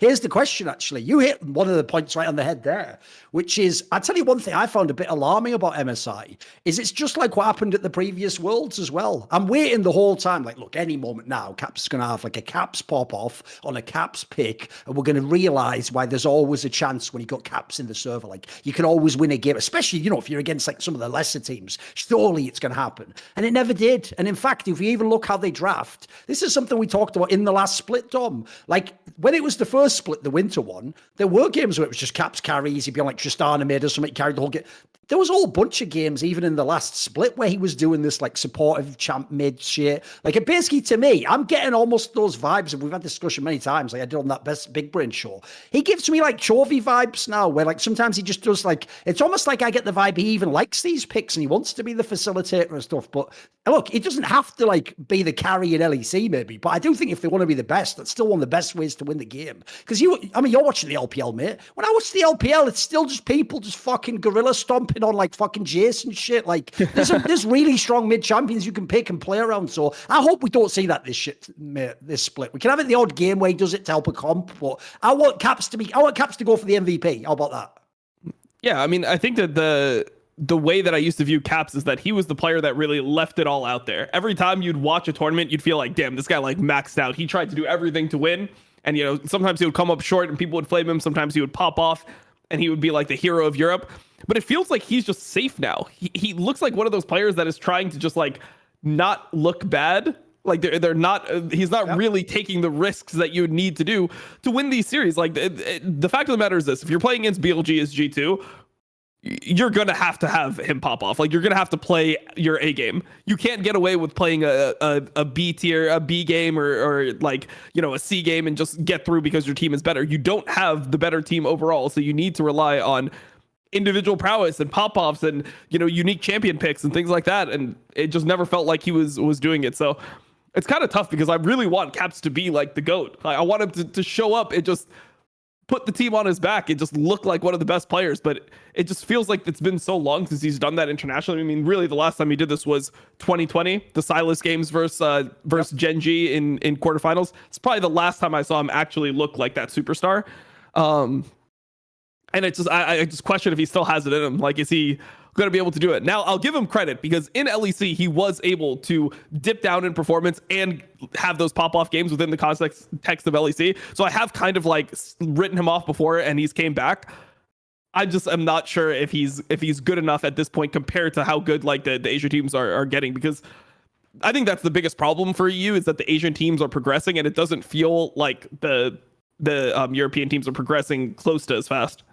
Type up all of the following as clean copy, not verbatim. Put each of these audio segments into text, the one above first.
here's the question, actually. You hit one of the points right on the head there, which is, I tell you one thing I found a bit alarming about MSI, is it's just like what happened at the previous Worlds as well. I'm waiting the whole time, like, look, any moment now, Caps is going to have like a Caps pop-off on a Caps pick, and we're going to realise why there's always a chance when you got Caps in the server. Like, you can always win a game, especially, you know, if you're against like some of the lesser teams. Surely it's going to happen. And it never did. And in fact, if you even look how they draft, this is something we talked about in the last split, Dom. Like, when it was the first split, the winter one, there were games where it was just Caps carries. He'd be on like Tristana mid or something, carried the whole game. There was a whole bunch of games, even in the last split, where he was doing this like supportive champ mid shit. Like, it basically, to me, I'm getting almost those vibes, and we've had this discussion many times, like I did on that Best Big Brain show. He gives me like Chovy vibes now, where like sometimes he just does like, it's almost like I get the vibe he even likes these picks and he wants to be the facilitator and stuff. But look, it doesn't have to like be the carry in LEC maybe, but I do think if they want to be the best, that's still one of the best ways to win the game. Because you're watching the LPL, mate. When I watch the LPL, it's still just people just fucking gorilla stomping on like fucking Jason shit. Like, there's really strong mid champions you can pick and play around. So I hope we don't see that this shit, mate, this split. We can have it the odd game where he does it to help a comp, but I want Caps to go for the MVP. How about that? Yeah, I mean, I think that the way that I used to view Caps is that he was the player that really left it all out there. Every time you'd watch a tournament, you'd feel like, damn, this guy like maxed out. He tried to do everything to win. And, you know, sometimes he would come up short and people would flame him. Sometimes he would pop off and he would be like the hero of Europe. But it feels like he's just safe now. He looks like one of those players that is trying to just like not look bad. Like they're not, he's not really taking the risks that you need to do to win these series. Like the fact of the matter is this: if you're playing against BLG as G2, you're going to have him pop off. Like, you're going to have to play your A game. You can't get away with playing a B tier, a B game or like, you know, a C game and just get through because your team is better. You don't have the better team overall. So you need to rely on individual prowess and pop-offs and, you know, unique champion picks and things like that. And it just never felt like he was doing it. So it's kind of tough because I really want Caps to be like the GOAT. I want him to show up and just put the team on his back and just look like one of the best players. But it just feels like it's been so long since he's done that internationally. I mean, really, the last time he did this was 2020, the Silas games versus Gen G in quarterfinals. It's probably the last time I saw him actually look like that superstar. And it's just, I just question if he still has it in him. Like, is he going to be able to do it? Now, I'll give him credit because in LEC, he was able to dip down in performance and have those pop-off games within the context of LEC. So I have kind of like written him off before and he's came back. I just am not sure if he's good enough at this point compared to how good like the Asian teams are getting, because I think that's the biggest problem for EU is that the Asian teams are progressing and it doesn't feel like the European teams are progressing close to as fast.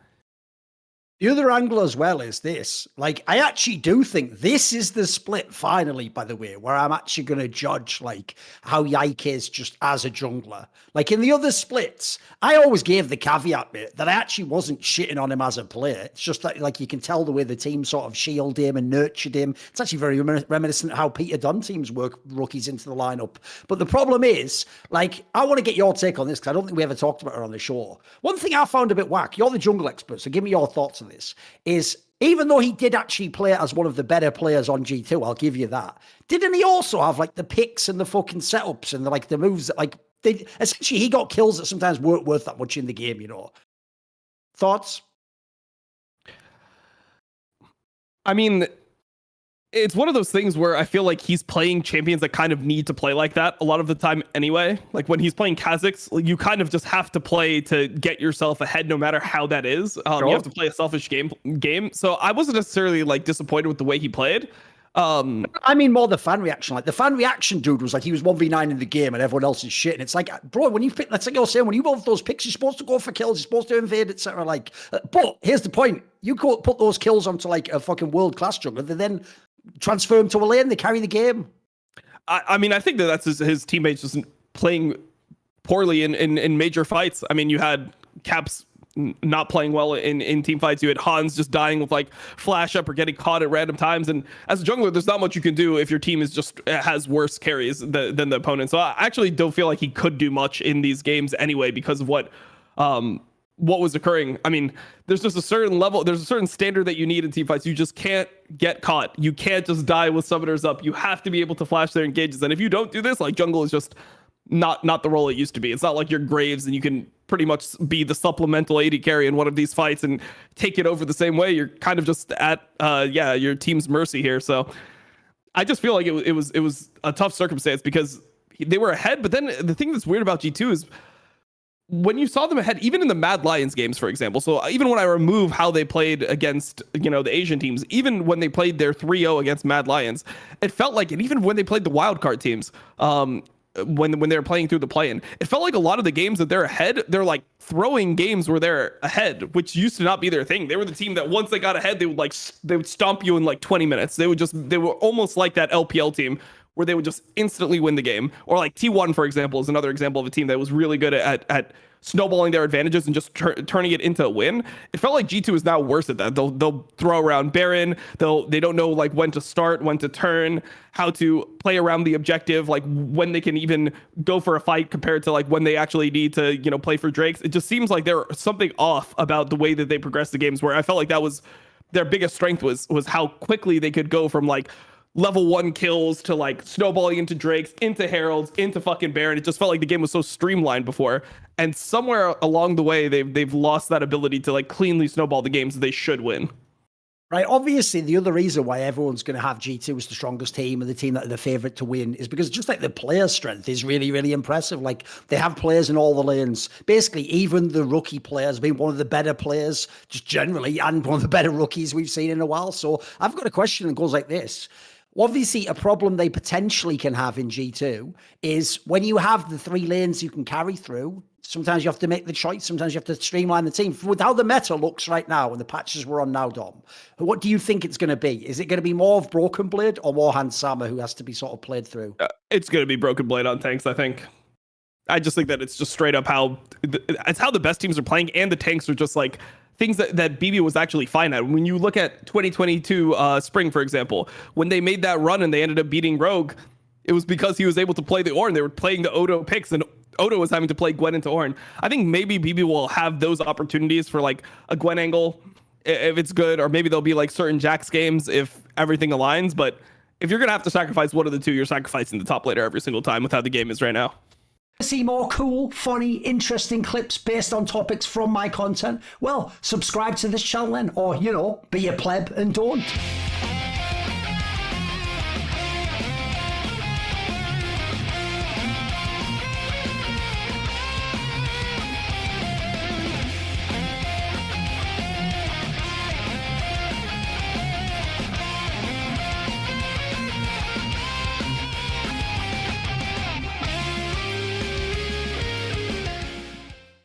The other angle as well is this. Like, I actually do think this is the split, finally, by the way, where I'm actually going to judge, like, how Yike is just as a jungler. Like, in the other splits, I always gave the caveat bit that I actually wasn't shitting on him as a player. It's just that, like, you can tell the way the team sort of shielded him and nurtured him. It's actually very reminiscent of how Peter Dunn teams work rookies into the lineup. But the problem is, like, I want to get your take on this because I don't think we ever talked about her on the show. One thing I found a bit whack, you're the jungle expert, so give me your thoughts on this, is even though he did actually play as one of the better players on G2, I'll give you that. Didn't he also have like the picks and the fucking setups and the moves that like essentially he got kills that sometimes weren't worth that much in the game, you know? Thoughts? I mean, it's one of those things where I feel like he's playing champions that kind of need to play like that a lot of the time anyway. Like when he's playing Kazakhs, you kind of just have to play to get yourself ahead no matter how that is. Sure. You have to play a selfish game. So I wasn't necessarily like disappointed with the way he played. I mean more the fan reaction. Like the fan reaction dude was like he was 1v9 in the game and everyone else is shit. And it's like, bro, when you pick, that's like you're saying, when you both those picks, you're supposed to go for kills, you're supposed to invade, etc. Like, but here's the point. You could put those kills onto like a fucking world-class jungler, they then transfer him to a lane, they carry the game. I mean, I think that's his teammates just playing poorly in major fights. I mean, you had Caps not playing well in team fights. You had Hans just dying with like flash up or getting caught at random times. And as a jungler, there's not much you can do if your team is just has worse carries than the opponent. So I actually don't feel like he could do much in these games anyway because of what was occurring. I mean, there's just a certain level, there's a certain standard that you need in team fights. You just can't get caught. You can't just die with summoners up. You have to be able to flash their engages. And if you don't do this, like jungle is just not the role it used to be. It's not like you're Graves and you can pretty much be the supplemental AD carry in one of these fights and take it over the same way. You're kind of just at your team's mercy here. So I just feel like it was a tough circumstance because they were ahead. But then the thing that's weird about G2 is when you saw them ahead, even in the Mad Lions games, for example. So even when I remove how they played against, the Asian teams, even when they played their 3-0 against Mad Lions, it felt like, and even when they played the wildcard teams, when they were playing through the play-in, it felt like a lot of the games that they're ahead, they're like throwing games where they're ahead, which used to not be their thing. They were the team that once they got ahead, they would stomp you in like 20 minutes. They were almost like that LPL team where they would just instantly win the game. Or like T1, for example, is another example of a team that was really good at snowballing their advantages and just turning it into a win. It felt like G2 is now worse at that. They'll throw around Baron. They don't know like when to start, when to turn, how to play around the objective, like when they can even go for a fight compared to like when they actually need to, play for Drakes. It just seems like there's something off about the way that they progress the games, where I felt like that was their biggest strength was how quickly they could go from like level 1 kills to like snowballing into Drakes, into Heralds, into fucking Baron. It just felt like the game was so streamlined before. And somewhere along the way, they've lost that ability to like cleanly snowball the games that they should win. Right. Obviously, the other reason why everyone's going to have G2 as the strongest team and the team that are the favorite to win is because just like the player strength is really, really impressive. Like they have players in all the lanes. Basically, even the rookie players being one of the better players just generally and one of the better rookies we've seen in a while. So I've got a question that goes like this. Obviously, a problem they potentially can have in G2 is when you have the 3 lanes you can carry through, sometimes you have to make the choice. Sometimes you have to streamline the team. With how the meta looks right now and the patches we're on now, Dom, what do you think it's going to be? Is it going to be more of Broken Blade or more Hans Sama who has to be sort of played through? It's going to be Broken Blade on tanks, I think. I just think that it's just straight up it's how the best teams are playing, and the tanks are just like things that BB was actually fine at. When you look at 2022 spring, for example, when they made that run and they ended up beating Rogue, it was because he was able to play the Ornn. They were playing the Odo picks, and Odo was having to play Gwen into Ornn. I think maybe BB will have those opportunities for like a Gwen angle if it's good, or maybe there'll be like certain Jax games if everything aligns. But if you're going to have to sacrifice one of the two, you're sacrificing the top laner every single time with how the game is right now. See more cool, funny, interesting clips based on topics from my content? Well, subscribe to this channel then, or, be a pleb and don't.